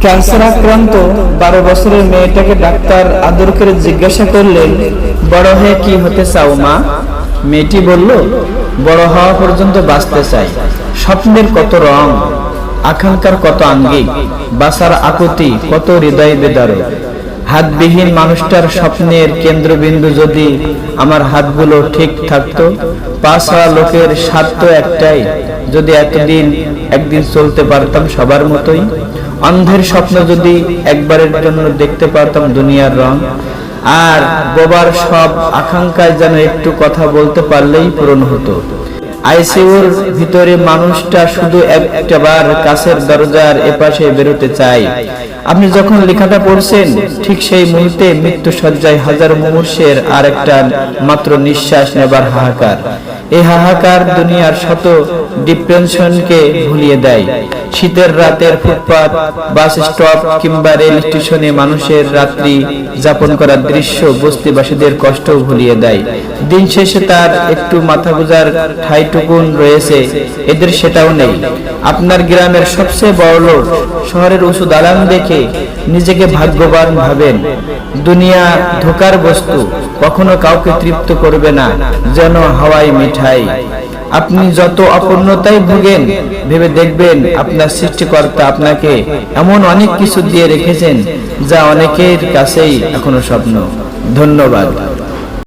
Cancer আক্রান্ত 12 বছরের মেয়েটাকে ডাক্তার আদর করে জিজ্ঞাসা করলেন, বড় হয়ে কি হতে চাও মা? মেয়েটি বলল, বড় হওয়া পর্যন্ত বাঁচতে চাই। স্বপ্নের কত রং, আকাঙ্ক্ষার কত আঙ্গিক, বাঁচার আকুতি কত হৃদয় বেদারক। হাতবিহীন মানুষটার স্বপ্নের কেন্দ্রবিন্দু যদি আমার হাতগুলো ঠিক থাকতো। পা ছাড়া লোকের স্বার্থ একটাই, যদি একদিন চলতে পারতাম সবার মতোই। অন্ধের স্বপ্ন যদি একবারের জন্য দেখতে পারতাম দুনিয়ার রং। আর বোবার সব আকাঙ্ক্ষায় যেন একটু কথা বলতে পারলেই পূরণ হতো। আইসিইউর ভিতরে মানুষটা শুধু একটাবার কাছের দরজার এপাশে বেরোতে চায়। আপনি যখন লেখাটা পড়ছেন ঠিক সেই মুহূর্তে মৃত্যু সজ্জায় হাজার মুমূর্ষের আর একটা মাত্র নিঃশ্বাস নেবার হাহাকার। এই হাহাকার দুনিয়ার শত ডিপ্রেশনকে ভুলিয়ে দেয়। শীতের রাতের ফুটপাত, বাস স্টপ কিংবা রেল স্টেশনে মানুষের রাত্রি যাপন করার দৃশ্য বস্তিবাসীদের কষ্ট ভুলিয়ে দেয়। দিন শেষে তার একটু মাথা গোঁজার ঠাইটুকুন রয়েছে, এদের সেটাও নেই। আপনার গ্রামের সবচেয়ে বড় লোক শহরের উঁচু দালান দেখে নিজেকে ভাগ্যবান ভাবেন। দুনিয়া ধোকার বস্তু, কখনো কাউকে তৃপ্ত করবে না, যেন হাওয়ায় মিঠাই। আপনি যত অপূর্ণতায় ভোগেন, ভেবে দেখবেন আপনার সৃষ্টিকর্তা আপনাকে এমন অনেক কিছু দিয়ে রেখেছেন যা অনেকের কাছেই এখনো স্বপ্ন। ধন্যবাদ।